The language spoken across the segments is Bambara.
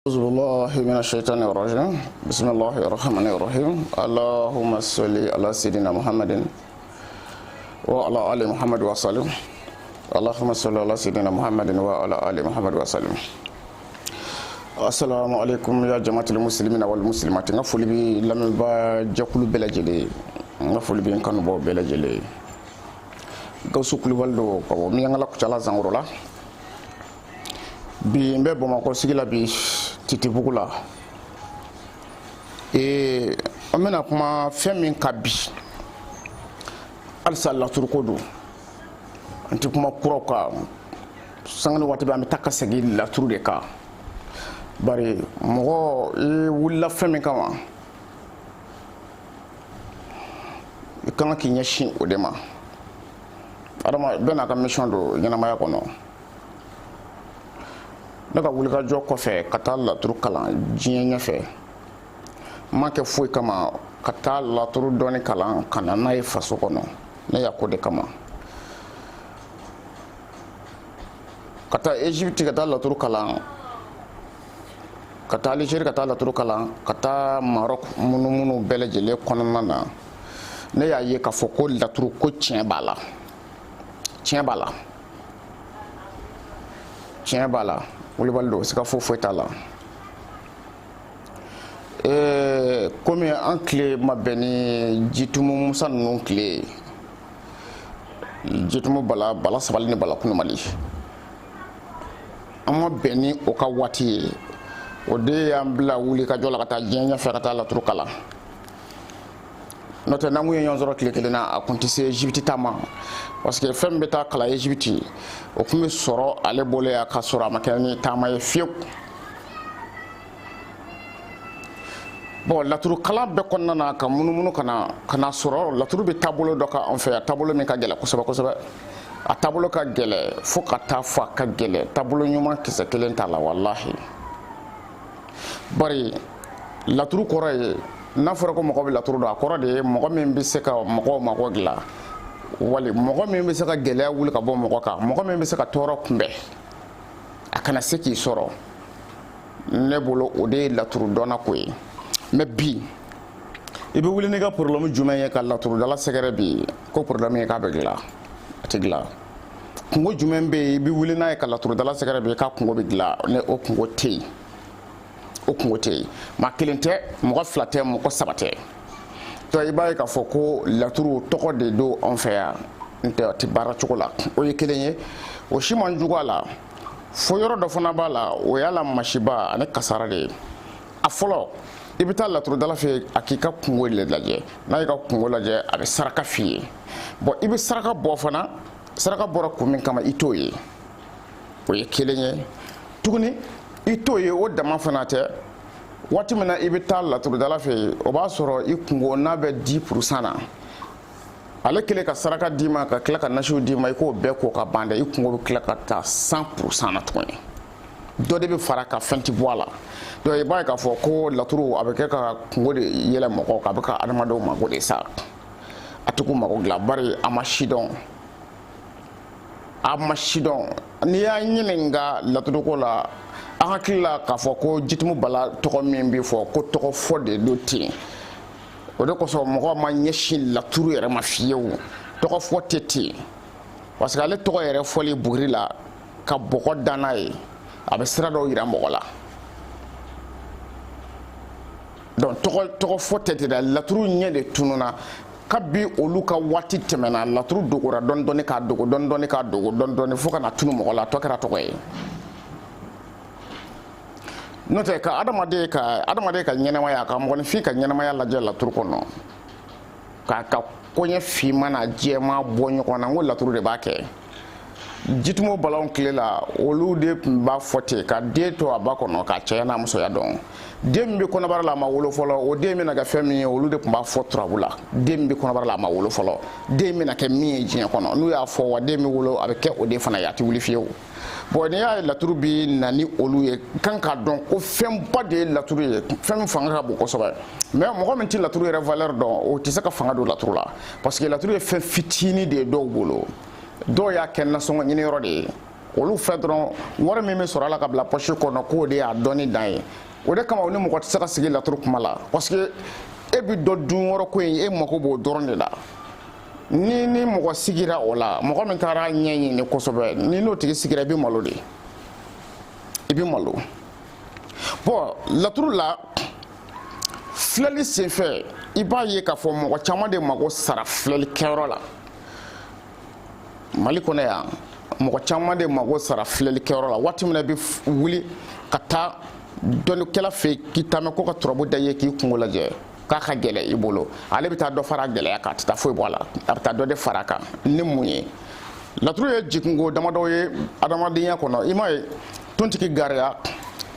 أعوذ بالله من الشيطان الرجيم بسم الله الرحمن الرحيم اللهم صل على سيدنا محمد وعلى آل محمد وسلم اللهم صل على سيدنا محمد وعلى آل محمد وسلم السلام عليكم يا جماعة المسلمين والمسلمات نفول بي لم با جاكلو بلا جلي نفول بي كانوا بو بلا جلي غوسو كلوالدو كو مي ngala ko chala zangorola bi mbe bo mako sigila bi titi bugula amena kuma femi kabi alsa la turkodo anti kuma kuroka sangani wati ba mi takasegi la turu de ka bari mo wulla femi kama ikanga kinyashi odema adama bena ka mission do yana maya kono daga wulika jɔ kɔfɛ ka taa laturu kalan diɲɛ ɲɛfɛ ma kɛ foyi kama ka taa laturu dɔɔni kalan ka na n'a ye faso kɔnɔ ne y'a ko de kama ka taa Egypte ka taa laturu kalan ka taa Algérie ka taa laturu kalan ka taa Maroc munumunu bɛɛ lajɛlen kɔnɔna na ne y'a ye k'a fɔ ko laturu ko tiɲɛ b'a la tiɲɛ b'a la tiɲɛ b'a la Walibaldo sika fofo tala comme en clé ma beni jitumu musa non clé jitumu bala sabali ni bala kuno mali ama beni o ka wati o de ambla wuli ka jola kata jenya fe kata la turkala note namu yon zoro clé kelena a kontise Egypte tama parce que femme beta kala Egypte o kuma soro ale bole ya kasura makani tama ye fiu bon laturu kala be konna na ka munumunu kana soro laturu be tabolo doka on fait tabolo min ka gele ko seba a tabolo ka gele fo ka ta fa ka gele tabolo nyuma kisa kelen tala wallahi bari laturu kore na fora ko mako be laturu do akoro de mako min bi se ka mako gila wali mɔgɔ min bɛ se ka gɛlɛya wuli ka bɔ mɔgɔ kan mɔgɔ min bɛ se ka tɔɔrɔ kunbɛ a kana se k'i sɔrɔ ne bolo o de ye laturu dɔnna ko ye mais bi i bɛ wuli n'i ka problème jumɛn ye ka laturu dala sɛgɛrɛ bi ko problème ye k'a bɛ dilan a tɛ dilan kungo jumɛn bɛ yen i bɛ wuli n'a ye ka laturu dala sɛgɛrɛ bi k'a kungo bɛ dilan ne o kungo tɛ yen o kungo tɛ yen maa kelen tɛ mɔgɔ fila tɛ mɔgɔ saba tɛ to i b'a ye k'a fɔ ko laturu tɔgɔ de do an fɛ yan n'tɛ ti baara cogo la o ye kelen ye o si man jugu a la fo yɔrɔ dɔ fana b'a la o y'a la masiba ani kasara de ye a fɔlɔ i bɛ taa laturu dala fɛ a k'i ka kungo de lajɛ n'a y'i ka kungo lajɛ a bɛ saraka f'i ye bon i bɛ saraka bɔ fana saraka bɔra kun min kama i t'o ye o ye kelen ye tuguni i t'o ye o dama fana tɛ waati min na i bɛ taa laturu dala fɛ o b'a sɔrɔ i kungo n'a bɛ 10% na ale kelen ka saraka d'i ma ka tila ka nasiw d'i ma i k'o bɛɛ ko ka ban dɛ i kungo bɛ tila ka taa 100% na tuguni dɔ de bɛ fara ka fɛn ti bɔ a la donc i b'a ye k'a fɔ ko laturu a bɛ kɛ ka kungo de yɛlɛ mɔgɔw kan a bɛ ka adamadenw mago de sa a tɛ k'u mago dilan bari a ma si dɔn n'i y'a ɲininka laturu ko la an hakili la k'a fɔ ko jitumu bala tɔgɔ min bɛ fɔ ko tɔgɔ fɔ de do ten o de kosɔn mɔgɔ ma ɲɛsin laturu yɛrɛ ma fiyewu tɔgɔ fɔ tɛ ten parce que ale tɔgɔ yɛrɛ fɔli buguri la ka bɔgɔ dan n'a ye a bɛ sira dɔw yira mɔgɔ la donc tɔgɔ fɔ tɛ ten dɛ laturu ɲɛ de tununa kabi olu ka waati tɛmɛna laturu dogora dɔɔni k'a dogo dɔɔni fo ka na tunu mɔgɔ la tɔ kɛra tɔgɔ ye n'o tɛ ka adamaden ka ɲɛnamaya ka mɔgɔninfin ka ɲɛnamaya lajɛ laturu kɔnɔ k'a ka koɲɛ finman na jɛman bɔ ɲɔgɔn na n ko laturu de b'a kɛ jitumu balaw tile la olu de tun b'a fɔ ten ka den to a ba kɔnɔ k'a cɛya n'a musoya dɔn den min bɛ kɔnɔbara la a ma wolo fɔlɔ o den bɛna kɛ fɛn min ye olu de tun b'a fɔ turabu la den min bɛ kɔnɔbara la a ma wolo fɔlɔ den bɛna kɛ min ye diɲɛ kɔnɔ n'u y'a fɔ wa den bɛ wolo a bɛ kɛ o de fana ye a tɛ wuli fiyewu bon n'i y'a ye laturu bi na ni olu ye kan k'a dɔn ko fɛnba de ye laturu ye fɛn min fanga ka bon kosɛbɛ mais mɔgɔ min tɛ laturu yɛrɛ valeur dɔn o tɛ se ka fanga don laturu la parce que laturu ye fɛn fitinin de ye dɔw bolo dɔw y'a kɛ nasɔngɔ ɲiniyɔrɔ de ye olu fɛ dɔrɔn wari min bɛ sɔrɔ a la ka bila poche kɔnɔ k'o de y'a dɔnni dan ye o de kama o ni mɔgɔ tɛ se ka sigi laturu kuma la parce que e bi dɔ dun wɔrɔ ko in e mako b'o dɔrɔn de la ni mɔgɔ sigira o la mɔgɔ min taara ɲɛɲini kosɛbɛ ni n'o tigi sigira i bɛ malo de i bɛ malo bon laturu la filɛli senfɛ i b'a ye k'a fɔ mɔgɔ caman de mago sara filɛli kɛyɔrɔ la Mali kɔnɔ yan mɔgɔ caman de mago sara filɛli kɛyɔrɔ la waati min na i bɛ wuli ka taa dɔnnikɛla fɛ yen k'i taamɛ ko ka turabu da i ye k'i kungo lajɛ k'a ka gɛlɛ i bolo ale bɛ taa dɔ fara gɛlɛya kan a tɛ taa foyi bɔ a la a bɛ taa dɔ de fara a kan ni mun ye laturu ye jiginko damadɔ ye adamadenya kɔnɔ i m'a ye tontigi gariya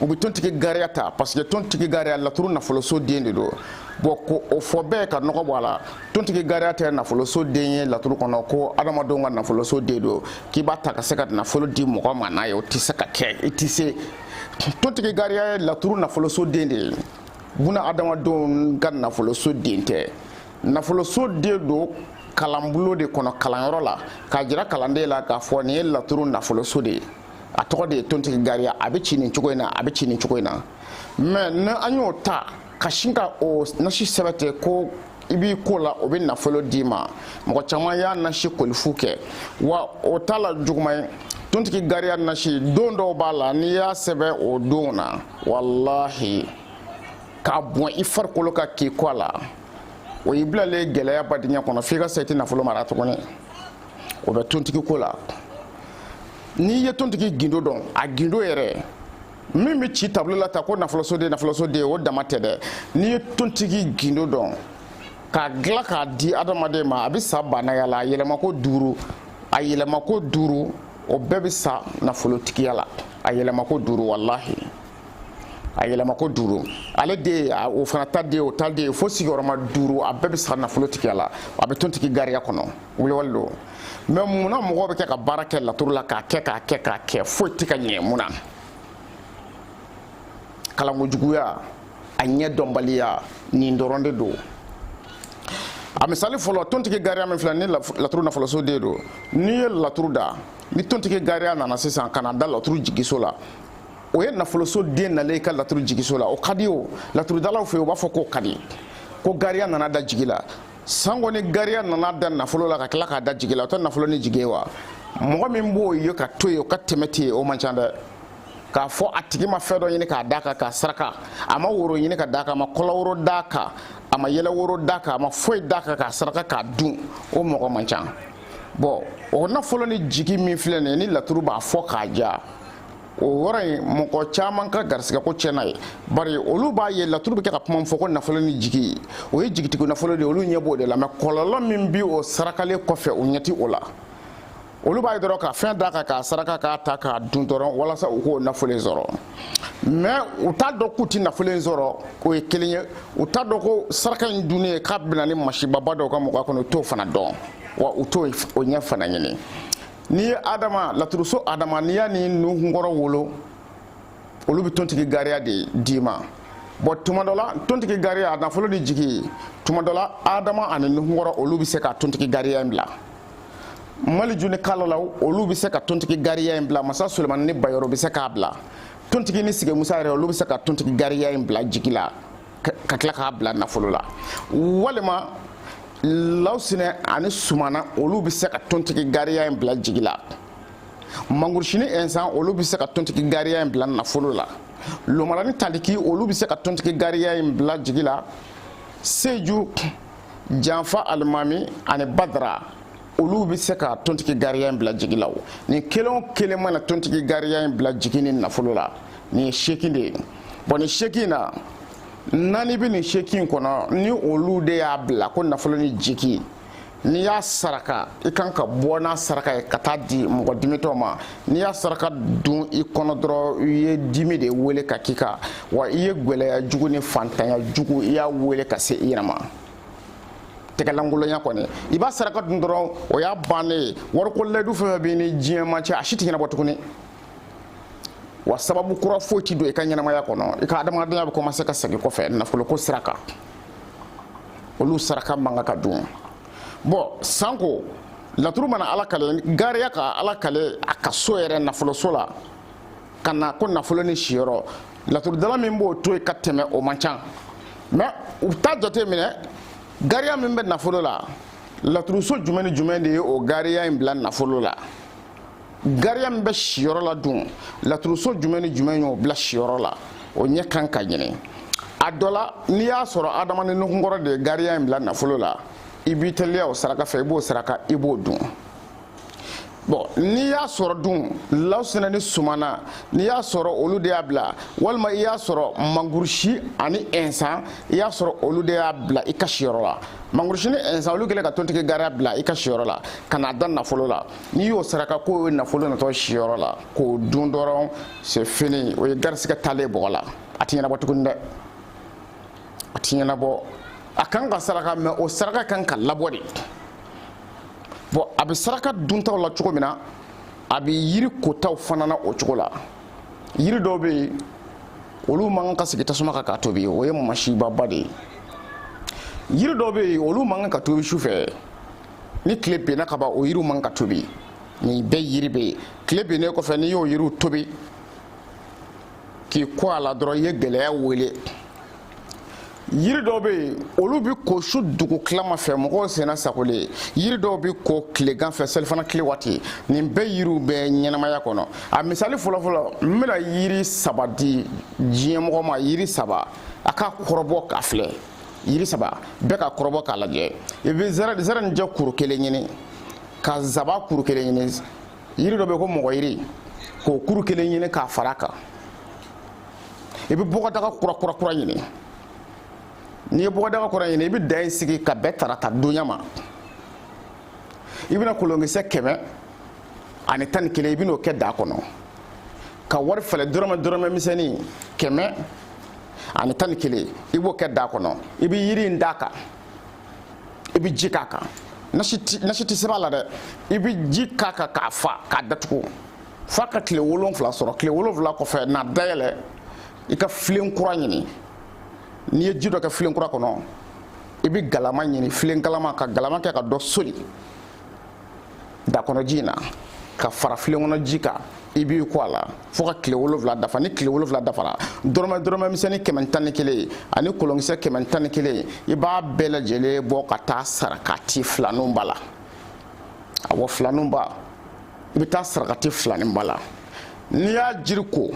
u bɛ tontigi gariya ta parce que tontigi gariya laturu nafoloso den de don bon ko o fɔ bɛɛ ka nɔgɔ bɔ a la tontigi gariya tɛ nafoloso den ye laturu kɔnɔ ko adamadenw ka nafoloso den don k'i b'a ta ka se ka nafolo di mɔgɔ ma n'a ye o tɛ se ka kɛ i tɛ se tontigi gariya ye laturu nafoloso den de ye buna adamadenw ka nafoloso den tɛ nafoloso den don kalanbolo de kɔnɔ kalanyɔrɔ la k'a jira kalanden la k'a fɔ nin ye laturu nafoloso de ye a tɔgɔ de ye tontigi gariya a bɛ ci nin cogo in na a bɛ ci nin cogo in na mais ni an y'o ta ka sin ka o nasi sɛbɛn ko i b'i ko la o bɛ nafolo d'i ma mɔgɔ caman y'a nasi kolifu kɛ wa o t'a la juguman ye tontigi gariya nasi don dɔw b'a la n'i y'a sɛbɛn o don na walahi k'a bɔn i farikolo ka k'i kɔ a la o y'i bilalen gɛlɛya badenya kɔnɔ f'i ka se i tɛ nafolo mara tuguni o bɛ tontigi ko la n'i ye tontigi gindo dɔn a gindo yɛrɛ min bɛ ci tableau la ta ko nafoloso den o dama tɛ dɛ n'i ye tontigi gindo dɔn k'a dilan k'a di adamaden ma a bɛ sa banaya la a yɛlɛmako 5 o bɛɛ bɛ sa nafolotigiya la a yɛlɛmako 5 walahi a yɛlɛmako 5 ale de o fana ta de o ta de fo sigiyɔrɔma 5 a bɛɛ bɛ sa nafolotigiya la a bɛ tontigi gariya kɔnɔ wulewale don mais munna mɔgɔw bɛ kɛ ka baara kɛ laturu la k'a kɛ foyi tɛ ka ɲɛ mun na kalankojuguya a ɲɛ dɔnbaliya nin dɔrɔn de don a misali fɔlɔ tontigi gariya min filɛ ni laturu nafoloso den don n'i ye laturu da ni tontigi gariya nana sisan ka na da laturu jigiso la o ye nafoloso den nalen ka laturu jigiso la o ka di o laturudalaw fɛ yen u b'a fɔ k'o ka di ko gariya nana da jigi la sango ni gariya nana da nafolo la ka tila k'a da jigi la o tɛ nafolo ni jigi ye wa mɔgɔ min b'o ye ka to yen o ka tɛmɛ ten o man ca dɛ k'a fɔ a tigi ma fɛn dɔ ɲini k'a d'a kan k'a saraka a ma woro ɲini ka d'a kan a ma kɔlɔ woro d'a kan a ma yɛlɛ woro d'a kan a ma foyi d'a kan k'a saraka k'a dun o mɔgɔ man ca bon o nafolo ni jigi min filɛ nin ye ni laturu b'a fɔ k'a ja o yɔrɔ in mɔgɔ caman ka garisɛgɛ ko tiɲɛna ye bari olu b'a ye laturu bɛ kɛ ka kuma fɔ ko nafolo ni jigi o ye jigitigiw nafolo de ye olu ɲɛ b'o de la mais kɔlɔlɔ min bi o sarakalen kɔfɛ o ɲɛ ti o la olu b'a ye dɔrɔn ka fɛn d'a kan k'a saraka k'a ta k'a dun dɔrɔn walasa u k'o nafolo in sɔrɔ mais u t'a dɔn k'u ti nafolo in sɔrɔ o ye kelen ye u t'a dɔn ko saraka in dunnen k'a bɛna ni masibaba dɔw ka mɔgɔ kɔnɔ u t'o fana dɔn wa u t'o ɲɛ fana ɲini n'i ye adama laturuso adama n'i y'a ni nuhunkɔrɔ wolo olu bɛ tontigi gariya de d'i ma bon tuma dɔ la tontigi gariya a nafolo ni jigi tuma dɔ la adama ani nuhunkɔrɔ olu bɛ se ka tontigi gariya in bila maliju ni kalalaw olu bɛ se ka tontigi gariya in bila masa sulemani ni bayɔrɔ bɛ se k'a bila tontigi ni sigimusa yɛrɛ olu bɛ se ka tontigi gariya in bila jigi la ka tila k'a bila nafolo la walima lawsinɛ ani sumana olu bɛ se ka tontigi gariya in bila jigi la mangurusini ɛnsan olu bɛ se ka tontigi gariya in bila nafolo la lomalani taliki olu bɛ se ka tontigi gariya in bila jigi la seju janfa alimami ani badara olu bɛ se ka tontigi gariya in bila jigi la nin kelen o kelen mana tontigi gariya in bila jigi ni nafolo la nin ye sekin de ye bon nin sekin na nani bɛ nin sekin kɔnɔ ni olu de y'a bila ko nafolo ni jigi n'i y'a saraka i kan ka bɔ n'a saraka ye ka taa di mɔgɔ dimitɔ ma n'i y'a saraka dun i kɔnɔ dɔrɔn i ye dimi de wele ka k'i kan wa i ye gwɛlɛya jugu ni fantanya jugu i y'a wele ka se i yɛrɛ ma tɛgɛlankolonya kɔni i b'a saraka dun dɔrɔn o y'a bannen ye wariko layidu fɛn fɛn bɛ ni diɲɛ man ca a si tɛ ɲɛnabɔ tuguni wa sababu kura foyi tɛ don i ka ɲɛnamaya kɔnɔ i ka adamadenya bɛ commencer ka segin kɔfɛ nafoloko sira kan olu saraka man kan ka dun bon sanko laturu mana ala kale gariya ka ala kale aka so yɛrɛ nafolo so la kana ko nafolo ni siyɔrɔ laturu dala min b'o to ka tɛmɛ o man ca mais u ta jate minɛ gariya min bɛ nafolo la laturu so jumɛn ni jumɛn de ye o gariya in bila nafolo la gariya min bɛ siyɔrɔ la dun laturu so jumɛn ni jumɛn y'o bila siyɔrɔ la o ɲɛ kan ka ɲini a dɔ la n'i y'a sɔrɔ adama ni nukunkɔrɔ de ye gariya in bila nafolo la i b'i teliya o saraka fɛ i b'o saraka i b'o dun bon n'i y'a sɔrɔ dun lawusina ni sumana n'i y'a sɔrɔ olu de y'a bila walima i y'a sɔrɔ mangurusi ani ɛnsan i y'a sɔrɔ olu de y'a bila i ka siyɔrɔ la mangurusi ni ɛnsan olu kɛlen ka tontigi gariya bila i ka siyɔrɔ la ka n'a da nafolo la n'i y'o saraka k'o ye nafolo natɔ siyɔrɔ la k'o dun dɔrɔn c'est fini o ye garisigɛ taalen bɔgɔ la a ti ɲɛnabɔ tuguni dɛ a ti ɲɛnabɔ a kan ka saraka mɛ o saraka kan ka labɔ de bon a bɛ saraka duntaw la cogo min na a bɛ yiri kotaw fana na o cogo la yiri dɔw bɛ yen olu man kan ka sigi tasuma kan k'a tobi o ye masibaba de ye yiri dɔw bɛ yen olu man kan ka tobi sufɛ ni tile benna ka ban o yiriw man kan ka tobi nin bɛɛ yiri bɛ yen tile bennen kɔfɛ n'i y'o yiriw tobi k'i kɔ a la dɔrɔn i ye gɛlɛya wele yiri dɔw bɛ yen olu bɛ ko su dugu tilama fɛ mɔgɔw senna sagolen yiri dɔw bɛ ko tilegan fɛ selifana tile waati nin bɛɛ yiriw bɛ ɲɛnamaya kɔnɔ a misali fɔlɔfɔlɔ n bɛna yiri saba di diɲɛmɔgɔ ma yiri saba a ka kɔrɔbɔ k'a filɛ yiri saba bɛɛ ka kɔrɔbɔ k'a lajɛ i bɛ zɛrɛnijɛ kuru kelen ɲini ka zaba kuru kelen ɲini yiri dɔ bɛ yen ko mɔgɔ yiri k'o kuru kelen ɲini k'a fara a kan i bɛ bɔgɔdaga kura ɲini n'i ye bɔgɔdaga kura ɲini i bɛ da in sigi ka bɛɛ tarata donya ma i bɛna kolonkisɛ 100 ani 11 i bɛn'o kɛ da kɔnɔ ka wari fɛlɛ dɔrɔmɛ misɛnnin 100 ani 11 i b'o kɛ da kɔnɔ i bɛ yiri in d'a kan i bɛ ji k'a kan nasi tɛ sɛbɛn a la dɛ i bɛ ji k'a kan k'a fa k'a datugu f'a ka tile 7 sɔrɔ tile 7 kɔfɛ n'a dayɛlɛ i ka filen kura ɲini n'i ye ji dɔ kɛ filen kura kɔnɔ i bɛ galama ɲini filen galama ka galama kɛ ka dɔ soli da kɔnɔ ji in na ka fara filen kɔnɔ ji kan i b'i kɔ a la fo ka tile 7 dafa ni tile 7 dafara dɔrɔmɛ misɛnnin 111 ani kolonkisɛ 111 i b'a bɛɛ lajɛlen bɔ ka taa sarakati filaninw la awɔ filaninw ba i bɛ taa sarakati filaninw la n'i y'a jiri ko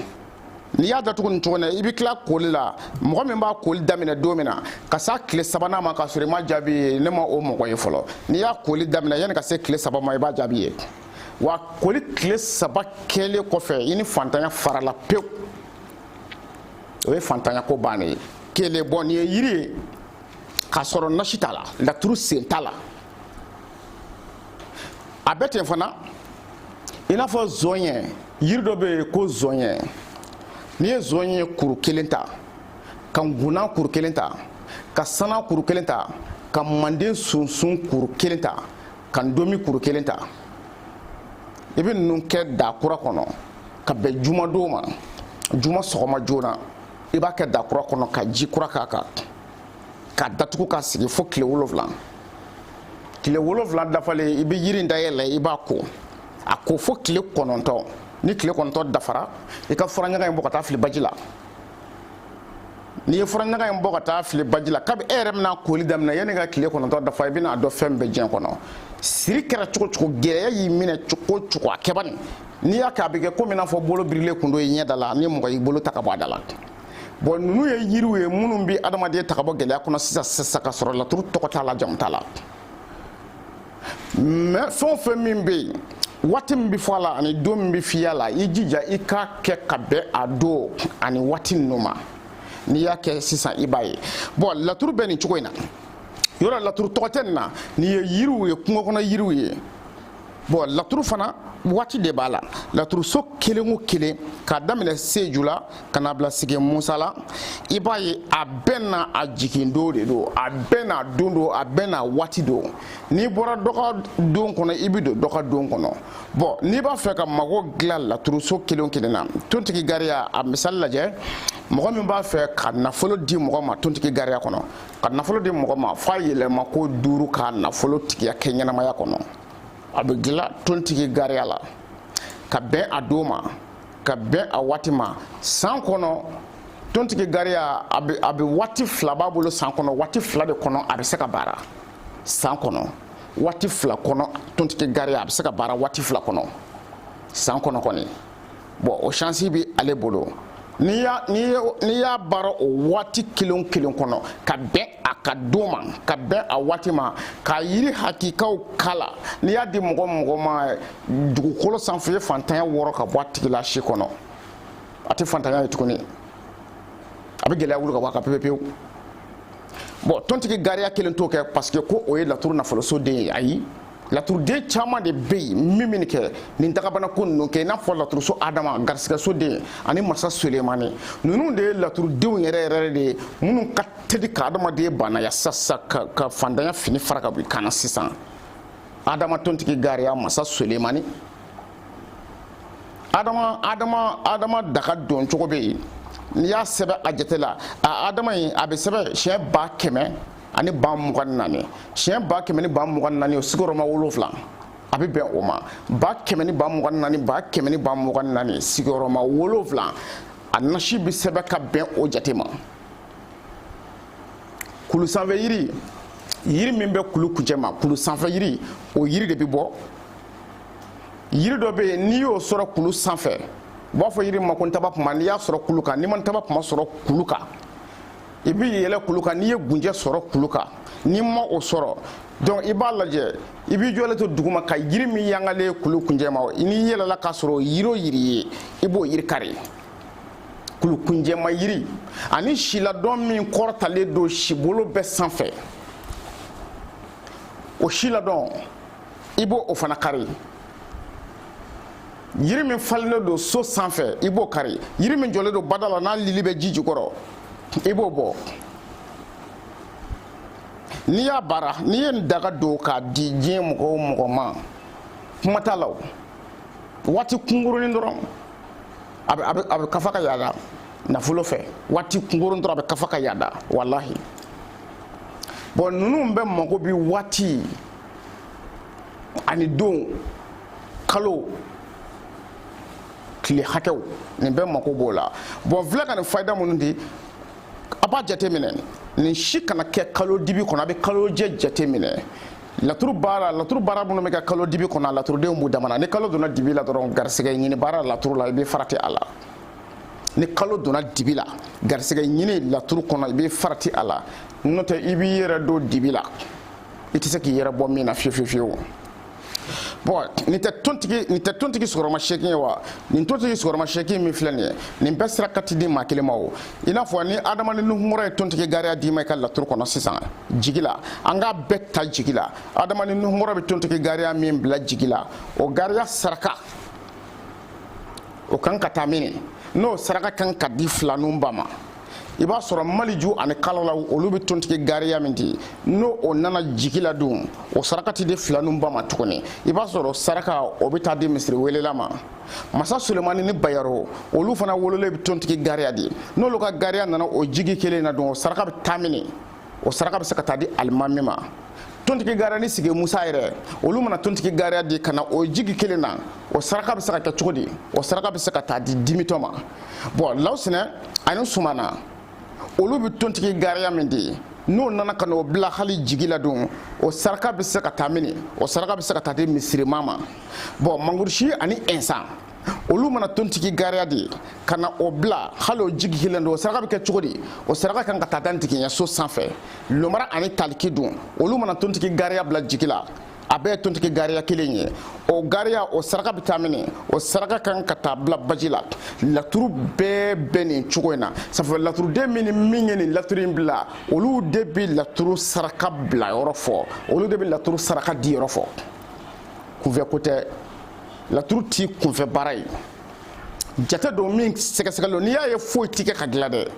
n'i y'a datugu nin cogo in na i bɛ tila koli la mɔgɔ min b'a koli daminɛ don min na ka se tile 3nan ma k'a sɔrɔ i ma jaabi ye ne ma o mɔgɔ ye fɔlɔ n'i y'a koli daminɛ yanni ka se tile 3 ma i b'a jaabi ye wa koli tile 3 kɛlen kɔfɛ i ni fantanya farala pewu o ye fantanya ko bannen ye kelen bɔn nin ye yiri ye k'a sɔrɔ nasi t'a la laturu sen t'a la a bɛ ten fana i n'a fɔ zɔɲɛ yiri dɔ bɛ yen ko zɔɲɛ n'i ye zɔɲɛ kuru 1 ta ka ngunan kuru 1 ta ka sana kuru 1 ta ka manden sunsun kuru 1 ta ka ndomi kuru 1 ta i bɛ ninnu kɛ da kura kɔnɔ ka bɛn jumadon ma juma sɔgɔma joona i b'a kɛ da kura kɔnɔ ka ji kura k'a kan ka datugu ka sigi fo tile 7 tile 7 dafalen i bɛ yiri in dayɛlɛ i b'a ko a ko fo tile 9 ni tile 9 dafara i ka furaɲaga in bɔ ka taa fili baji la n'i ye furaɲaga in bɔ ka taa fili baji la kabi e yɛrɛ bɛna koli daminɛ yanni ka tile 9 dafa i bɛna dɔn fɛn bɛɛ diɲɛ kɔnɔ siri kɛra cogo cogo gɛlɛya y'i minɛ cogo cogo a kɛbani n'i y'a kɛ a bɛ kɛ komi i n'a fɔ bolo birilen kun do i ɲɛ da la ni mɔgɔ y'i bolo ta ka bɔ a da la bon ninnu ye yiriw ye minnu bɛ adamaden ta ka bɔ gɛlɛya kɔnɔ sisan ka sɔrɔ laturu tɔgɔ t'a la jamu t'a la mais fɛn o fɛn min bɛ yen waati min bɛ fɔ a la ani don min bɛ f'i la i jija i k'a kɛ ka bɛn a don ani waati ninnu ma n'i y'a kɛ sisan i b'a ye bon laturu bɛ nin cogo in na yɔrɔ laturu tɔgɔ tɛ nin na nin ye yiriw ye kungo kɔnɔ yiriw ye bon laturu fana waati de b'a la laturu so kelen o kelen k'a daminɛ seju la ka na bila sigi musa la i b'a ye a bɛɛ n'a a jigin don de don a bɛɛ n'a don don a bɛɛ n'a waati don n'i bɔra dɔ ka don kɔnɔ i bɛ don dɔ ka don kɔnɔ bon n'i b'a fɛ ka mago dilan laturu so kelen o kelen na tontigi gariya a misali lajɛ mɔgɔ min b'a fɛ ka nafolo di mɔgɔ ma tontigi gariya kɔnɔ ka nafolo di mɔgɔ ma f'a yɛlɛma ko 5 ka nafolo tigiya kɛ ɲɛnamaya kɔnɔ a bɛ dilan tontigi gariya la ka bɛn a don ma ka bɛn a waati ma san kɔnɔ tontigi gariya a bɛ waati 2 b'a bolo san kɔnɔ waati 2 de kɔnɔ a bɛ se ka baara san kɔnɔ waati 2 kɔnɔ tontigi gariya a bɛ se ka baara waati 2 kɔnɔ san kɔnɔ kɔni bon o chance bɛ ale bolo n'i y'a baara o waati kelen kɔnɔ ka bɛn a ka don ma ka bɛn a waati ma ka yiri hakikaw kala n'i y'a di mɔgɔ ma dugukolo sanfɛ ye fantanya wɔrɔ ka bɔ a tigi la si kɔnɔ a tɛ fantanya ye tuguni a bɛ gɛlɛya wuli ka bɔ a ka pewu bon tontigi gariya kelen t'o kɛ parce que ko o ye laturu nafoloso den ye ayi laturuden caman de bɛ yen min kɛ nin dagabana ko ninnu kɛ i n'a fɔ laturuso adama garisigɛso den ani masa sulemani ninnu de ye laturudenw yɛrɛ de ye minnu ka teli ka adamaden banaya sasa ka fandanya fini fara ka bɔ i kan na sisan adama tontigi gariya masa sulemani adama daga don cogo bɛ yen n'i y'a sɛbɛn a jate la adama in a bɛ sɛbɛn siɲɛ 100,000 ani 24,000 siɲɛ 100,000 ni 24,000 o sigiyɔrɔma 7 a bɛ bɛn o ma 100,000 ni 24,000 100,000 ni 24,000 sigiyɔrɔma 7 a nasi bɛ sɛbɛn ka bɛn o jate ma kulu sanfɛ yiri min bɛ kulu kuncɛ ma kulu sanfɛ yiri o yiri de bɛ bɔ yiri dɔ bɛ yen n'i y'o sɔrɔ kulu sanfɛ u b'a fɔ yiri ma ko ntaba kuma n'i y'a sɔrɔ kulu kan n'i ma ntaba kuma sɔrɔ kulu kan i bɛ yɛlɛ kulu kan n'i ye gunjɛ sɔrɔ kulu kan n'i ma o sɔrɔ donc i b'a lajɛ i b'i jɔlen to duguma ka yiri min yangalen kulu kuncɛ ma n'i yɛlɛla k'a sɔrɔ yiri o yiri ye i b'o yiri kari kulu kuncɛma yiri ani siladɔn min kɔrɔtalen don sibolo bɛɛ sanfɛ o siladɔn i b'o o fana kari yiri min falennen don so sanfɛ i b'o kari yiri min jɔlen don bada la n'a lili bɛ ji jukɔrɔ i b'o bɔ n'i y'a baara n'i ye nin daga don k'a di diɲɛ mɔgɔ o mɔgɔ ma kuma t'a la o waati kunkurunin dɔrɔn a bɛ kafa ka yaada nafolo fɛ waati kunkurunin dɔrɔn a bɛ kafa ka yaada walahi bon ninnu bɛ mago bi waati ani don kalo tile hakɛw nin bɛ mako b'o la bon filɛ ka nin fayida minnu di a b'a jateminɛ nin si kana kɛ kalo dibi kɔnɔ a bɛ kalojɛ jateminɛ laturu baara minnu bɛ kɛ kalo dibi kɔnɔ laturudenw b'u damana ni kalo donna dibi la dɔrɔn garisɛgɛ ɲini baara laturu la i bɛ farati a la ni kalo donna dibi la garisɛgɛ ɲini laturu kɔnɔ i bɛ farati a la n'o tɛ i b'i yɛrɛ don dibi la i tɛ se k'i yɛrɛ bɔ min na fiyewu bon nin tɛ tontigi sigiyɔrɔma 8 ye wa nin tontigi sigiyɔrɔma 8 min filɛ nin ye nin bɛɛ sira ka ti di maa kelen ma o i n'a fɔ ni adama ni nuhunkɔrɔ ye tontigi gariya d'i ma i ka laturu kɔnɔ sisan jigi la an k'a bɛɛ ta jigi la adama ni nuhunkɔrɔ bɛ tontigi gariya min bila jigi la o gariya saraka o kan ka taa mini n'o saraka kan ka di filanun ba ma i b'a sɔrɔ maliju ani kalala olu bɛ tontigi gariya min di n'o o nana jigi la dun o saraka ti di filanun ba ma tuguni i b'a sɔrɔ saraka o bɛ taa di misiri welela ma masa sulemani ni bayaro olu fana wololen bɛ tontigi gariya di n'olu ka gariya nana o jigi kelen na dun o saraka bɛ taa mini o saraka bɛ se ka taa di alimami ma tontigi gariya ni sigi musa yɛrɛ olu mana tontigi gariya di kana o jigi kelen na o saraka bɛ se ka kɛ cogo di o saraka bɛ se ka taa di dimitɔ ma bon lawsinɛ ani sumana olu bɛ tontigi gariya min di n'o nana ka n'o bila hali jigi la dun o saraka bɛ se ka taa mini o saraka bɛ se ka taa di misirima ma bon mangurusi ani ɛnsan olu mana tontigi gariya di ka na o bila hali o jigi kelen don o saraka bɛ kɛ cogo di o saraka kan ka taa da ntigiɲɛso sanfɛ lomara ani taliki dun olu mana tontigi gariya bila jigi la a bɛɛ ye tontigi gariya kelen ye o gariya o saraka bɛ taa mini o saraka kan ka taa bila baji la laturu bɛɛ bɛ nin cogo in na sabu laturuden min ni min ye nin laturu in bila olu de bɛ laturu saraka bila yɔrɔ fɔ olu de bɛ laturu saraka di yɔrɔ fɔ kunfɛ ko tɛ laturu ti kunfɛ baara ye jate don min sɛgɛsɛgɛlen n'i y'a ye foyi ti kɛ ka dilan dɛ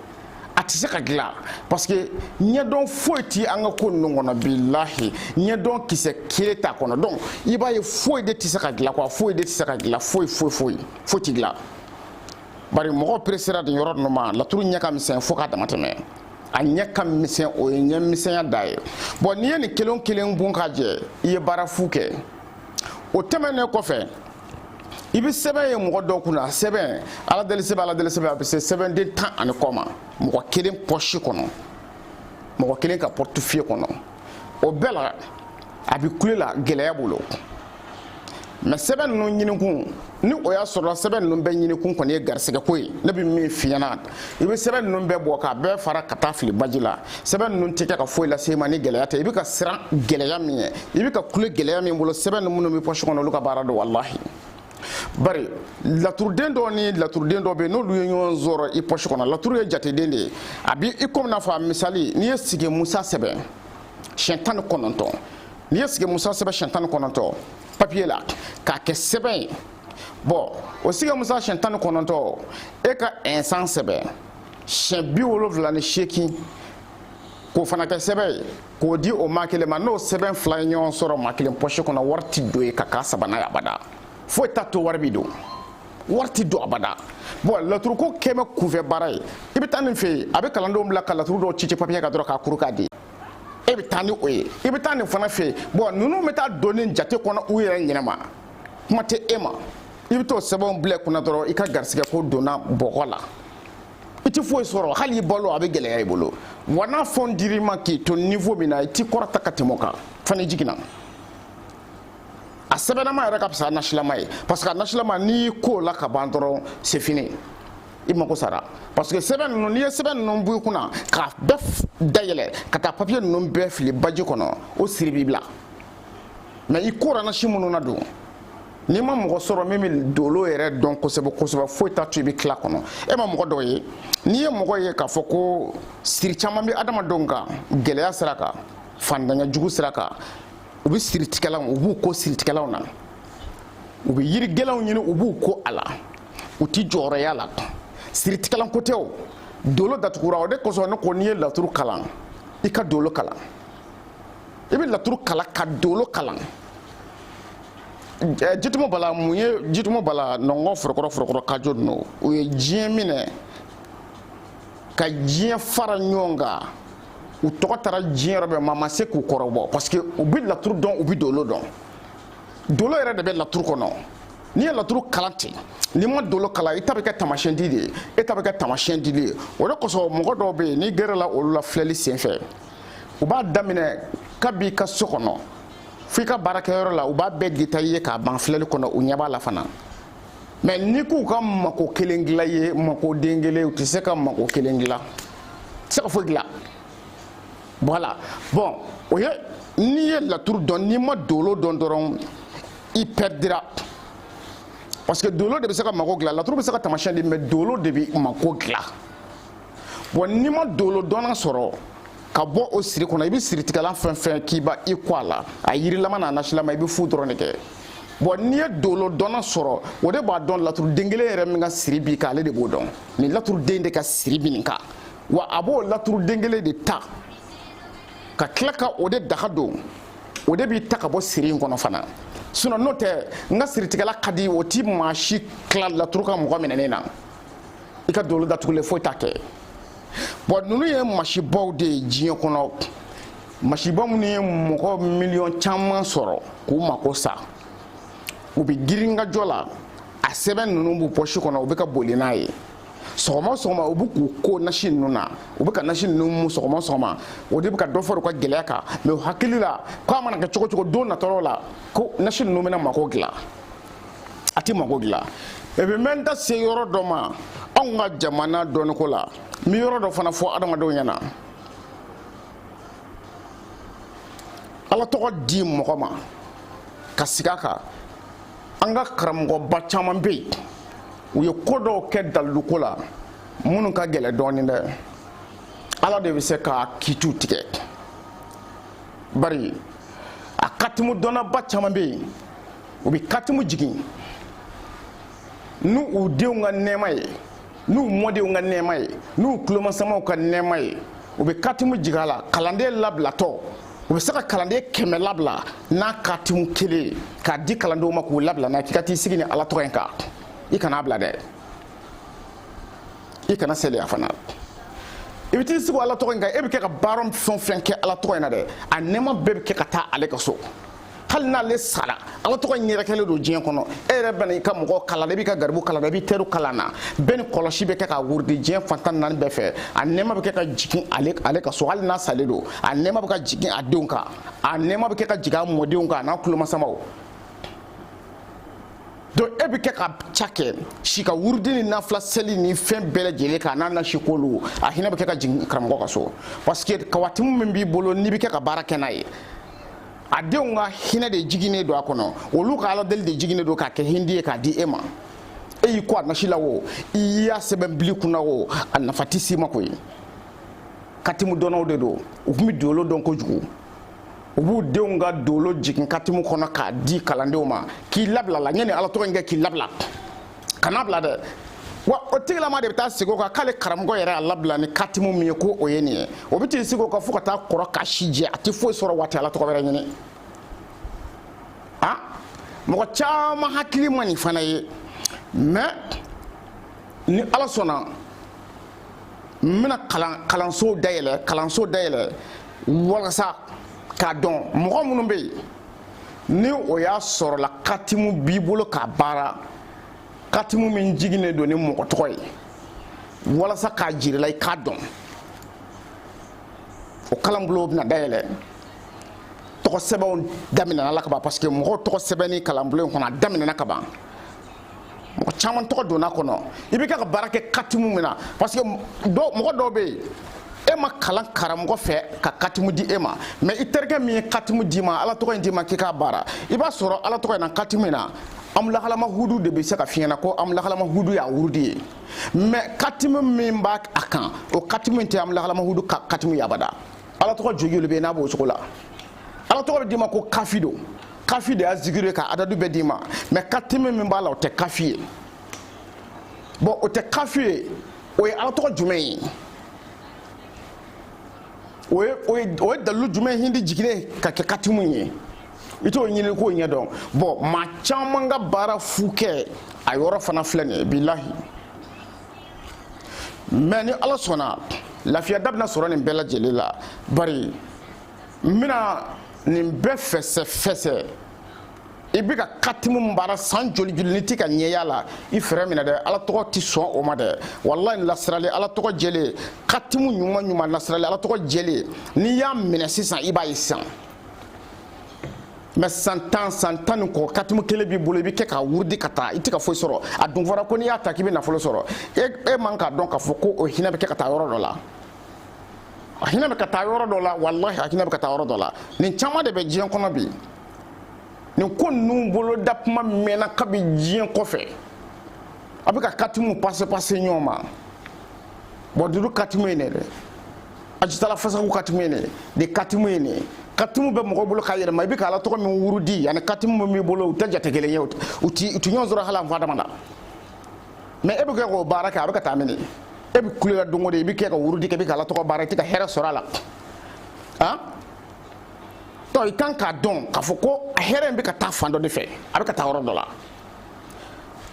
a tɛ se ka dilan parce que ɲɛdɔn foyi ti an ka ko ninnu kɔnɔ bilahi ɲɛdɔn kisɛ kelen t'a kɔnɔ donc i b'a ye foyi de tɛ se ka dilan quoi foyi de tɛ se ka dilan foyi ti dilan bari mɔgɔw peresera nin yɔrɔ ninnu ma laturu ɲɛ ka misɛn fo k'a dama tɛmɛ a ɲɛ ka misɛn o ye ɲɛ misɛnya da ye bon n'i ye nin kelen o kelen bon k'a jɛ i ye baara fu kɛ o tɛmɛnen kɔfɛ i bɛ sɛbɛn ye mɔgɔ dɔw kunna sɛbɛn ala deli sɛbɛn a bɛ se sɛbɛnden 10 ani kɔ ma mɔgɔ kelen pɔsi kɔnɔ mɔgɔ kelen ka portefeuille kɔnɔ o bɛɛ la a bɛ kule la gɛlɛya bolo mais sɛbɛn ninnu ɲinikun ni o y'a sɔrɔ sɛbɛn ninnu bɛɛ ɲinikun kɔni ye garisɛgɛ ko ye ne bɛ min f'i ɲɛna i bɛ sɛbɛn ninnu bɛɛ bɔ k'a bɛɛ fara ka taa fili baji la sɛbɛn ninnu tɛ kɛ ka foyi lase i ma ni gɛlɛya tɛ i bɛ ka siran gɛlɛya min ye i bɛ ka kule gɛlɛya min bolo sɛbɛn ninnu minnu bɛ pɔsi kɔnɔ olu ka baara don walahi bari laturuden dɔ ni laturuden dɔ bɛ yen n'olu ye ɲɔgɔn sɔrɔ i pɔsi kɔnɔ laturu ye jateden de ye a b'i komi n'a fɔ a misali n'i ye sigi musa sɛbɛn siɲɛ 19 n'i ye sigi musa sɛbɛn siɲɛ 19 papier la k'a kɛ sɛbɛn ye bon o sigi musa siɲɛ 19 e ka insan sɛbɛn siɲɛ 78 k'o fana kɛ sɛbɛn ye k'o di o maa kelen ma n'o sɛbɛn fila ye ɲɔgɔn sɔrɔ maa kelen pɔsi kɔnɔ wari ti don ye ka k'a sabanan ye abada foyi t'a to wari bi don wari ti don abada bon laturuko kɛmɛ kunfɛ baara ye i bɛ taa nin fɛ yen a bɛ kalandenw bila ka laturu dɔw ci papier kan dɔrɔn k'a kuru k'a di e bɛ taa ni o ye i bɛ taa nin fana fɛ yen bon ninnu bɛ taa don nin jate kɔnɔ u yɛrɛ ɲɛnama kuma tɛ e ma i bɛ t'o sɛbɛnw bila kunna dɔrɔn i ka garisɛgɛ ko donna bɔgɔ la i ti foyi sɔrɔ hali i balo a bɛ gɛlɛya i bolo wa n'a fɛn dir'i ma k'i to niveau min na i ti kɔrɔta ka tɛmɛ o kan fana i jiginna a sɛbɛnama yɛrɛ ka fisa a nasilama ye parce que a nasilama n'i y'i ko la ka ban dɔrɔn c'est fini i mako sara parce que sɛbɛn ninnu n'i ye sɛbɛn ninnu bɔ i kunna k'a bɛɛ dayɛlɛ ka taa papier ninnu bɛɛ fili baji kɔnɔ o siri b'i bila mais i kora nasi minnu na don n'i ma mɔgɔ sɔrɔ min bɛ dolo yɛrɛ dɔn kosɛbɛ kosɛbɛ foyi t'a to i bɛ tila kɔnɔ e ma mɔgɔ dɔw ye n'i ye mɔgɔ ye k'a fɔ ko siri caman bɛ adamadenw kan gɛlɛya sira kan fantanya jugu sira kan u bɛ siritigɛlanw u b'u ko siritigɛlanw na u bɛ yirigɛlanw ɲini u b'u ko a la u ti jɔyɔrɔya la siritigɛlan ko tɛ o dolo datugura o de kosɔn ne ko n'i ye laturu kalan i ka dolo kalan i bɛ laturu kalan ka dolo kalan jitumu bala mun ye jitumu bala nɔngɔ forokɔrɔ kajo ninnu u ye diɲɛ minɛ ka diɲɛ fara ɲɔgɔn kan u tɔgɔ taara diɲɛ yɔrɔ bɛɛ ma ma se k'u kɔrɔbɔ parce que u bɛ laturu dɔn u bɛ dolo dɔn dolo yɛrɛ de bɛ laturu kɔnɔ n'i ye laturu kalan ten n'i ma dolo kalan i ta bɛ kɛ tamasiyɛn di de ye e ta bɛ kɛ tamasiyɛn dili ye o de kosɔn mɔgɔ dɔw bɛ yen n'i gɛrɛla olu la filɛli senfɛ u b'a daminɛ kab'i ka so kɔnɔ f'i ka baarakɛyɔrɔ la u b'a bɛɛ di ta i ye k'a ban filɛli kɔnɔ u ɲɛ b'a la fana mais n'i k'u ka mako kelen dilan i ye mako den kelen u tɛ se ka mako kelen dilan u tɛ se ka foyi dilan voilà bon o ye n'i ye laturu dɔn n'i ma dolo dɔn dɔrɔn i perdira parce que dolo de bɛ se ka mako dilan laturu bɛ se ka tamasiyɛn di mais dolo de bɛ mako dilan bon n'i ma dolo dɔnna sɔrɔ ka bɔ o siri kɔnɔ i bɛ siritigɛlan fɛn fɛn k'i ba i kɔ a la a yirilama n'a nasilama i bɛ fu dɔrɔn de kɛ bon n'i ye dolo dɔnna sɔrɔ o de b'a dɔn laturuden kelen yɛrɛ min ka siri bi kan ale de b'o dɔn nin laturuden de ka siri bi nin kan wa a b'o laturuden kelen de ta ka tila ka o de daga don o de b'i ta ka bɔ siri in kɔnɔ fana sinon n'o tɛ n ka siritigɛla ka di o ti maa si tila laturu ka mɔgɔ minɛnen na i ka dolo datugulen foyi t'a kɛ bon ninnu ye masibaw de ye diɲɛ kɔnɔ masiba minnu ye mɔgɔ miliyɔn caman sɔrɔ k'u mako sa u bɛ girin ka jɔ la a sɛbɛn ninnu b'u pɔsi kɔnɔ u bɛ ka boli n'a ye sɔgɔma sɔgɔma u bɛ k'u ko nasi ninnu na u bɛ ka nasi ninnu mun sɔgɔma sɔgɔma o de bɛ ka dɔ fara u ka gɛlɛya kan mais u hakili la k'a mana kɛ cogo cogo don natɔlaw la ko nasi ninnu bɛna mako dilan a ti mako dilan et puis mɛ n da se yɔrɔ dɔ ma anw ka jamana dɔnniko la n bɛ yɔrɔ dɔ fana fɔ adamadenw ɲɛna ala tɔgɔ di mɔgɔ ma ka sigi a kan an ka karamɔgɔba caman bɛ yen u ye ko dɔw kɛ daliluko la minnu ka gɛlɛ dɔɔnin dɛ ala de bɛ se ka kiitiw tigɛ bari a katimu dɔnnaba caman bɛ yen u bɛ katimu jigin n'u u denw ka nɛɛma ye n'u mɔdenw ka nɛɛma ye n'u tulomasamaw ka nɛɛma ye u bɛ katimu jigin a la kalanden labilatɔ u bɛ se ka kalanden 100 labila n'a katimu kelen k'a di kalandenw ma k'u labila n'a k'i ka t'i sigi ni ala tɔgɔ in kan i kana bila dɛ i kana seliya fana i bɛ t'i sigi ala tɔgɔ in kan e bɛ kɛ ka baara fɛn o fɛn kɛ ala tɔgɔ in na dɛ a nɛɛma bɛɛ bɛ kɛ ka taa ale ka so hal n'ale sara ala tɔgɔ in yɛrɛ kɛlen don diɲɛ kɔnɔ e yɛrɛ bɛna i ka mɔgɔ kalan i b'i ka garibu kalan i b'i teriw kalan na bɛɛ ni kɔlɔsi bɛ kɛ ka wurudi diɲɛ fantan naani bɛɛ fɛ a nɛɛma bɛ kɛ ka jigin ale ka so hali n'a salen don a nɛɛma bɛ ka jigin a denw kan a nɛɛma bɛ kɛ ka jigin a mɔdenw kan a n'a tulomasamaw donc e bɛ kɛ ka ca kɛ si ka wurudi ni nafila seli ni fɛn bɛɛ lajɛlen kan n'a na si k'olu a hinɛ bɛ kɛ ka jigin karamɔgɔ ka so parce que kawatimu min b'i bolo n'i bɛ kɛ ka baara kɛ n'a ye a denw ka hinɛ de jiginnen don a kɔnɔ olu ka ala deli de jiginnen don k'a kɛ hindi ye k'a di e ma e y'i ko a nasi la o i y'a sɛbɛn bili kunna o a nafa tɛ s'i ma koyi katimu dɔnnaw de don u tun bɛ dolo dɔn kojugu u b'u denw ka dolo jigin katimu kɔnɔ k'a di kalandenw ma k'i labila la ɲani ala tɔgɔ in kɛ k'i labila kana bila dɛ wa o tigilama de bɛ taa sigi o kan k'ale karamɔgɔ yɛrɛ y'a labila ni katimu min ye ko o ye nin ye o bɛ t'i sigi o kan fo ka taa kɔrɔ k'a si jɛ a tɛ foyi sɔrɔ waati ala tɔgɔ wɛrɛ ɲini mɔgɔ caman hakili ma nin fana ye mais ni ala sɔnna n bɛna kalanso dayɛlɛ walasa k'a dɔn mɔgɔ minnu bɛ yen ni o y'a sɔrɔ la katimu b'i bolo k'a baara katimu min jiginnen don ni mɔgɔ tɔgɔ ye walasa k'a jirila i k'a dɔn o kalanbulon bɛna dayɛlɛ tɔgɔ sɛbɛnw daminɛna la ka ban parce que mɔgɔw tɔgɔ sɛbɛnni kalanbulon kɔnɔ a daminɛna ka ban mɔgɔ caman tɔgɔ donna kɔnɔ i bɛ kɛ ka baara kɛ katimu min na parce que mɔgɔ dɔw bɛ yen e ma kalan karamɔgɔ fɛ ka katimu di e ma mais i terikɛ min ye katimu di ma ala tɔgɔ in di ma k'i k'a baara i b'a sɔrɔ ala tɔgɔ in na katimu in na amulahalama hudu de bɛ se ka fiɲɛna ko amulahalama hudu y'a wurudi ye mais katimu min b'a a kan o katimu in tɛ amulahalama hudu katimu ye abada ala tɔgɔ joli bɛ yen n'a b'o cogo la ala tɔgɔ bɛ d'i ma ko kafi don kafi de y'a zikiri ka adadu bɛ d'i ma mais katimu min b'a la o tɛ kafi ye bon o tɛ kafi ye o ye ala tɔgɔ jumɛn ye o ye dalilu jumɛn hindi jiginnen ka kɛ katimu ye i t'o ɲini k'o ɲɛ dɔn bon maa caman ka baara fu kɛ a yɔrɔ fana filɛ nin ye bilahi mais ni ala sɔnna lafiya da bɛna sɔrɔ nin bɛɛ lajɛlen la bari n bɛna nin bɛɛ fɛsɛ i bɛ ka katimu baara san joli ni tɛ ka ɲɛya la i fɛrɛ minɛ dɛ ala tɔgɔ tɛ sɔn o ma dɛ wallahi lasirali ala tɔgɔ jɛlen katimu ɲuman lasirali ala tɔgɔ jɛlen n'i y'a minɛ sisan i b'a ye sisan mais san tan ni kɔ katimu kelen b'i bolo i bɛ kɛ ka wurudi ka taa i tɛ ka foyi sɔrɔ a dun fɔra ko n'i y'a ta k'i bɛ nafolo sɔrɔ e man k'a dɔn k'a fɔ ko o hinɛ bɛ kɛ ka taa yɔrɔ dɔ la a hinɛ bɛ ka taa yɔrɔ dɔ la wallahi a hinɛ bɛ ka taa yɔrɔ dɔ la nin caman de bɛ diɲɛ kɔnɔ bi nin ko ninnu bolo da kuma mɛnna kabi diɲɛ kɔfɛ a bɛ ka katimu pase ɲɔgɔn ma bon dudu katimu ye ne dɛ a jitala fasaku katimu ye ne de katimu ye ne katimu bɛ mɔgɔ bolo k'a yɛlɛma i bɛ ka ala tɔgɔ min wurudi ani katimu min b'i bolo u tɛ jate kelen ye u ti ɲɔgɔn sɔrɔ hali anfa dama da mais e bɛ kɛ k'o baara kɛ a bɛ ka taa mini e bɛ kulela don o don i bɛ kɛ ka wurudi kɛ i bɛ ka ala tɔgɔ baara i tɛ ka hɛrɛ sɔrɔ a la donc i kan k'a dɔn k'a fɔ ko a hɛrɛ in bɛ ka taa fan dɔ de fɛ a bɛ ka taa yɔrɔ dɔ la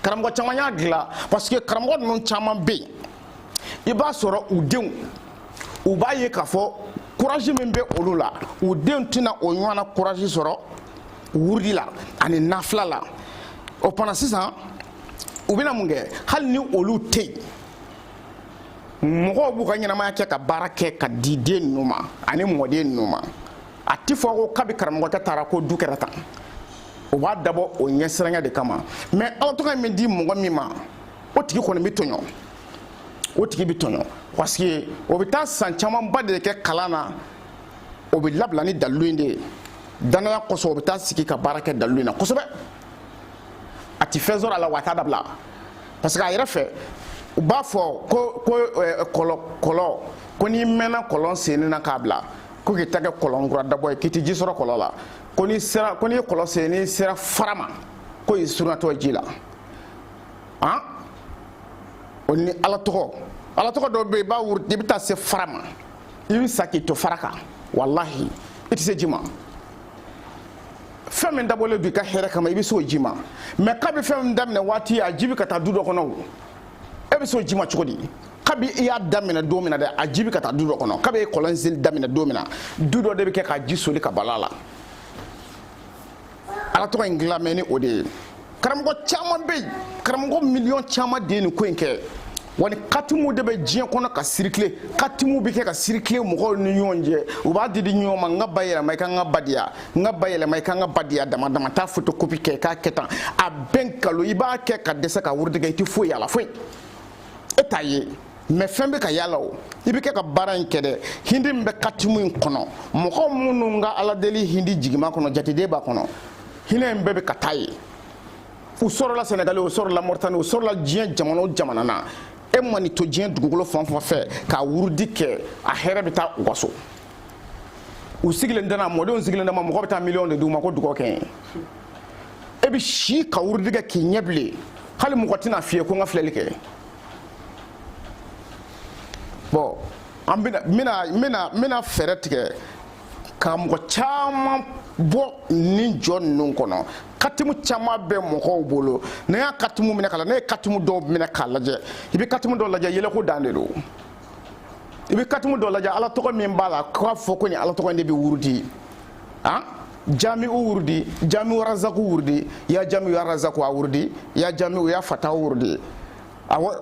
karamɔgɔ caman y'a dilan parce que karamɔgɔ ninnu caman bɛ yen i b'a sɔrɔ u denw u b'a ye k'a fɔ courage min bɛ olu la u denw tɛna o ɲɔgɔnna courage sɔrɔ wurudi la ani nafila la o fana sisan u bɛna mun kɛ hali ni olu tɛ yen mɔgɔw b'u ka ɲɛnamaya kɛ ka baara kɛ ka di den ninnu ma ani mɔden ninnu ma a ti fɔ ko kabi karamɔgɔkɛ taara ko du kɛra tan o b'a dabɔ o ɲɛsiranya de kama mais ala tɔgɔ min di mɔgɔ min ma o tigi kɔni bɛ tɔɲɔ o tigi bɛ tɔɲɔ parce que o bɛ taa san camanba de kɛ kalan na o bɛ labila ni dalilu in de ye danaya kɔsɔn o bɛ taa sigi ka baara kɛ dalilu in na kosɛbɛ a ti fɛn sɔrɔ a la wa a t'a dabila parce que a yɛrɛ fɛ u b'a fɔ ko kɔlɔ ko n'i mɛnna kɔlɔn senni na k'a bila ko k'i ta kɛ kɔlɔn kura dabɔ ye k'i ti ji sɔrɔ kɔlɔn la ko n'i ye kɔlɔn sen n'i sera fara ma ko i surunatɔ ji la o ni ala tɔgɔ dɔw bɛ yen i b'a wuri i bɛ taa se fara ma i bɛ sa k'i to fara kan walahi i tɛ se ji ma fɛn min dabɔlen don i ka hɛrɛ kama i bɛ se o ji ma mais kabi fɛn min daminɛ waati a ji bɛ ka taa du dɔ kɔnɔ o e bɛ se o ji ma cogo di kabi i y'a daminɛ don min na dɛ a ji bɛ ka taa du dɔ kɔnɔ kabi e kɔlɔn seli daminɛ don min na du dɔ de bɛ kɛ ka ji soli ka bala la ala to en glameni ode karamgo chama be karamgo million chama de ni ko enke woni katimu de be jien kono ka circuler katimu bi ke ka circuler mo ko ni nyonje u ba didi nyoma ngaba yela may ka ngaba dia ngaba yela may ka ngaba dia dama dama ta photocopie ke ka ketan a benkalo iba ke ka desa ka wurde ga ti fo yala fo etaye me fembe ka yala o ibi ke ka baran kede hindi mbe katimu kono mo ko munu nga ala deli hindi jigima kono jatide ba kono hine mbe ka tayi u soro la Sénégalais u soro la Mauritanie u soro la jien jamana na e mani to jien dugukolo fanfa fe ka wurudi ke a here bita waso u sigile ndana modon sigile ndama mo ko bita million de duma ko dugo ken e bi shi ka wurudi ga ki nyeble hali mo ko tina fie ko nga fleli ke bon ambina mina ferretike ka mo chama bo ni jon nun kono katimu chama be mo ko bolo na ya katimu mina kala na katimu do mina kala je ibi katimu do la je yele ko dande do ibi katimu do la je ala to ko min bala ko foko ni ala to ko ndebi wurdi ha jami'u wurdi jami'u razaku wurdi ya jami'u razaku wurdi ya jami'u ya fata wurdi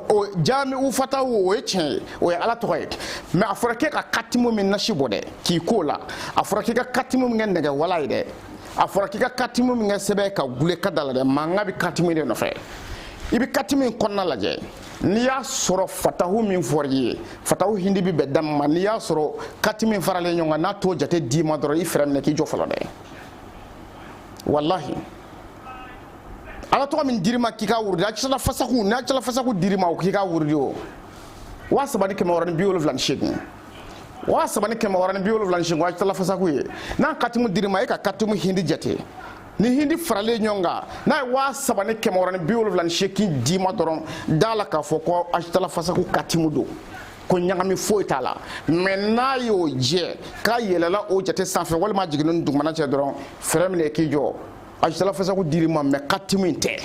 o jami'u fata wo eche o ya ala to ko me afrake ka katimu min nashibode ki kola afrake ka katimu min ngende wala ide afora kika katimu minga sebe ka gule kadala de manga bi katimu de no fe ibi katimu konna laje ni ya soro fatahu min forye fatahu hindi bi bedam man ni ya soro katimu farale nyonga na to jate di madoro ifram ne ki jofalo de wallahi ala to min dirima kika wurdi a chala fasahu na chala fasahu dirima o kika wurdi o wa sabani ke mawran biolo vlan shedni wa sabani ke mawarani biolo vlanshi ngwa tala fasaku ye na katimu dirima e ka katimu hindi jate ni hindi farale nyonga na wa sabani ke mawarani biolo vlanshi ki dima doron dala ka foko ajtala fasaku katimu do ko nyangami foitala menna yo je ka yelela o jate sanfe wal ma jiginu dugmana che doron fremne ki jo ajtala fasaku dirima me katimu inte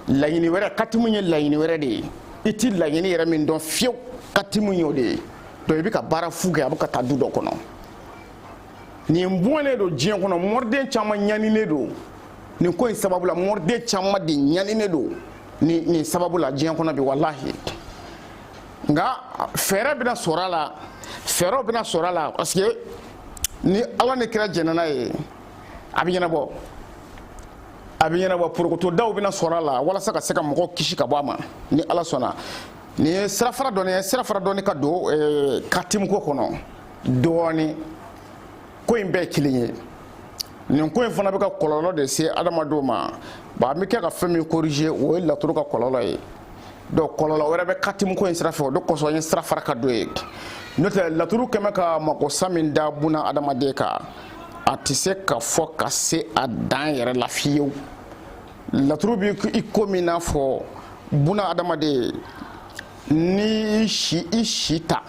layini wera katimu nye layini wera de iti layini yera min don fiyo katimu nyode do ibi ka bara fuge abuka tadu do kono ni mbone do jien kono morde chama nyani ne do ni ko sababu la morde chama di nyani ne do ni sababu la jien kono bi wallahi nga fere bina sorala parce que ni Allah ne kira jenana e abiyana bo pour ko to daw bina sorala wala saka seka mako kishi ka bama ni Allah sona ni sirafara doni ka do katim ko kono doni ko imbe kilinye ni ko fana be ka kololo de se adamado ma ba mi ke ka femi corriger o la turu ka kololo e do kololo wala be katim ko sirafa do ko so yin sirafara ka do e note la turu ke maka mako samin da buna adamade ka atise ka fo ka se adan yere la fiyo la turu bi ikomina fo buna adamade ni ishita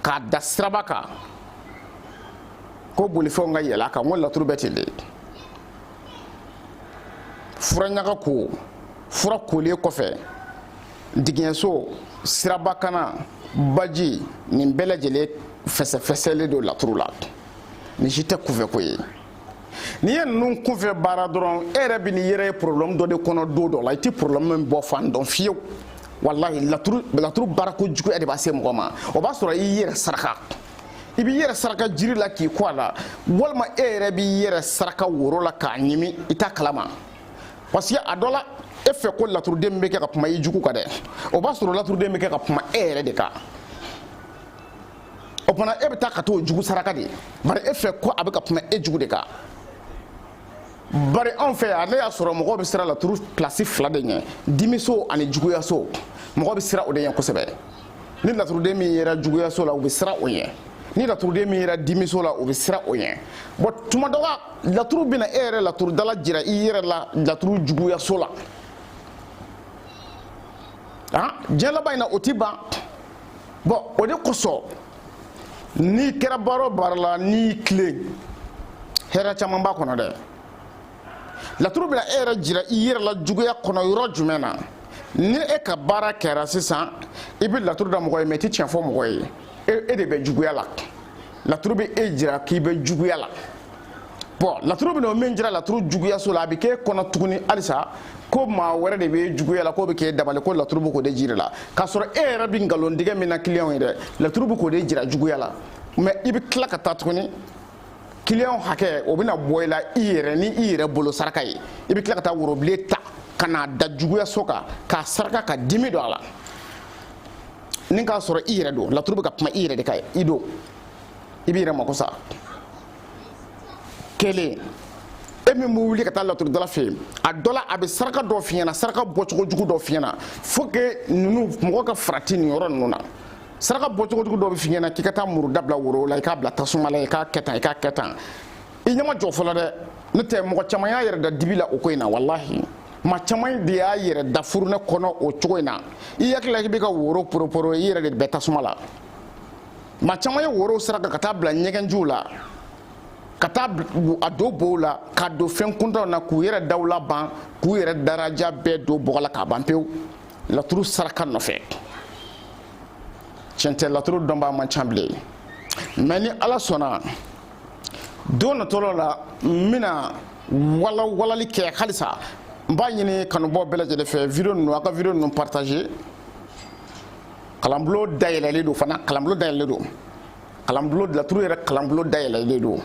ka dasrabaka ko buli fo nga yela ka wala turbetile fura nyaka ko fura kole ko fe digenso sirabakana baji ni belajele fesele do la trula ni jita kuve ko yi ni yen nun kuve bara doron ere bi ni yere problème do de kono do la ti problème bo fan don fiyo wallahi la turu barako jugu ade ba se mo ma o ba sura yere saraka ibi yere saraka jiri la ki kwala walma ere bi yere saraka woro la ka nyimi ita kalama parce que adola e fe ko la turu dembe ke ka puma jugu ka de o ba sura la turu dembe ke ka puma ere de ka o pana e beta ka to jugu saraka de bare e fe ko abeka puma e jugu de ka bare on fait ale ya soro mo be sira la turu place fla de nye dimiso ani jugu ya so mo be sira o de yen ko sebe ni la turu de mi yera jugu ya so la o be sira o yen ni la turu de mi yera dimiso la o be sira o yen but tuma do la turu bina ere la turu dala jira yera la turu jugu ya so la ah jela bayna otiba bon o de ko so ni kera baro barla ni clé hera chama ba kono de la turu bila era jira yera la juguya kono yoro jumena ni e ka bara kera sisan ibi la turu da mo ko meti chen fo mo ko e de be juguya la turu be e jira ki be juguya la bon laturu bɛ n'o min jira laturu juguya so la a bɛ k'e kɔnɔ tuguni halisa ko maa wɛrɛ de bɛ juguya la k'o bɛ k'e dabali ko laturu bɛ k'o de jira la k'a sɔrɔ e yɛrɛ bɛ nkalontigɛ min na client ye dɛ laturu bɛ k'o de jira juguya la mais i bɛ tila ka taa tuguni client hakɛ o bɛna bɔ i la i yɛrɛ ni i yɛrɛ bolo saraka ye i bɛ tila ka taa worobilen ta ka n'a da juguya so kan k'a saraka ka dimi don a la ni k'a sɔrɔ i yɛrɛ don laturu bɛ ka kuma i yɛrɛ de kan i don i b'i yɛrɛ mako sa kelen e min bɛ wuli ka taa laturu dala fɛ yen a dɔ la a bɛ saraka dɔ f'i ɲɛna saraka bɔcogo jugu dɔ f'i ɲɛna faut que ninnu mɔgɔ ka farati nin yɔrɔ ninnu na saraka bɔcogo jugu dɔ bɛ f'i ɲɛna k'i ka taa muru dabila woro la i k'a bila tasuma la i k'a kɛ tan i k'a kɛ tan i ɲɛ ma jɔ fɔlɔ dɛ ne tɛ mɔgɔ caman y'a yɛrɛ da dibi la o ko in na walahi maa caman de y'a yɛrɛ da furunɛ kɔnɔ o cogo in na i hakili la k'i bɛ ka woro poroporo i yɛrɛ de bɛ tasuma la maa caman ye woro saraka ka taa bila ɲɛgɛnjiw la ka taa a don bow la ka don fɛn kuntaw na k'u yɛrɛ daw laban k'u yɛrɛ daraja bɛɛ don bɔgɔ la k'a ban pewu laturu saraka nɔfɛ tiɲɛ tɛ laturu dɔnbaa man ca bilen mais ni ala sɔnna don natɔla la n bɛna walali kɛ halisa n b'a ɲini kanubɔ bɛɛ lajɛlen fɛ video ninnu a ka video ninnu partager kalanbulon dayɛlɛlen don fana kalanbulon dayɛlɛlen don kalanbulon laturu yɛrɛ kalanbulon dayɛlɛlen don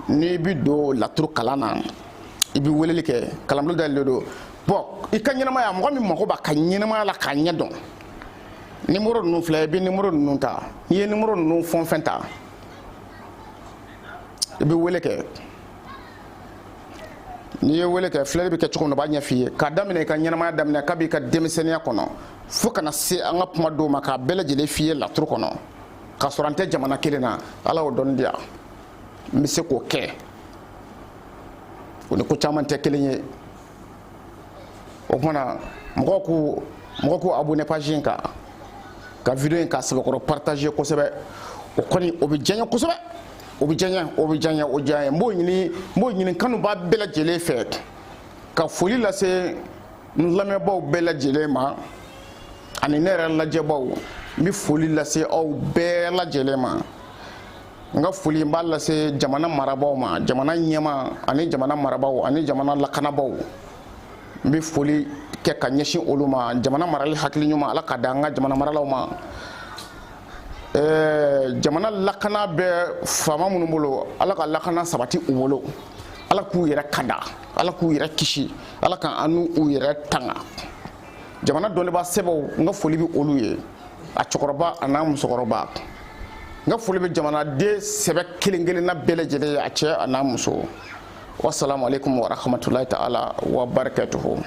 n'i bi don laturu kalan na i bi weleli kɛ kalanbulon dayɛlɛlen don bon i ka ɲɛnamaya mɔgɔ min mago b'a ka ɲɛnamaya la k'a ɲɛ dɔn numéro ninnu filɛ i bɛ numéro ninnu ta n'i ye numéro ninnu fɛn fɛn ta i bɛ wele kɛ n'i ye wele kɛ filɛli bɛ kɛ cogo min na o b'a ɲɛ f'i ye k'a daminɛ i ka ɲɛnamaya daminɛ kab'i ka denmisɛnniya kɔnɔ fo kana se an ka kuma dɔw ma k'a bɛɛ lajɛlen f'i ye laturu kɔnɔ k'a sɔrɔ an tɛ jamana kelen na ala y'o dɔnni di yan n bɛ se k'o kɛ o ni ko caman tɛ kelen ye o kumana mɔgɔw ko abonné page in kan ka video in k'a sɛbɛkɔrɔ partager kosɛbɛ o kɔni o bɛ diya n ye kosɛbɛ o bɛ diya n ye n b'o ɲini kanubaa bɛɛ lajɛlen fɛ ka foli lase n lamɛnbaaw bɛɛ lajɛlen ma ani ne yɛrɛ lajɛbaw n bɛ foli lase aw bɛɛ lajɛlen ma n ka foli n b'a lase jamana marabaaw ma jamana ɲɛma ani jamana marabaaw ani jamana lakanabaw n bɛ foli kɛ ka ɲɛsin olu ma jamana marali hakili ɲuman ala ka di an ka jamana maralaw ma jamana lakana bɛ faama minnu bolo ala ka lakana sabati u bolo ala k'u yɛrɛ kada ala k'u yɛrɛ kisi ala ka an n'u yɛrɛ tanga jamana dɔnnibaa sɛbɛw n ka foli bɛ olu ye a cɛkɔrɔba a n'a musokɔrɔba n ka foli bɛ jamanaden sɛbɛ kelen kelenna bɛɛ lajɛlen ye a cɛ a n'a muso wassalamu alaikum wa rahmatulahi ta'ala wa barakatuhu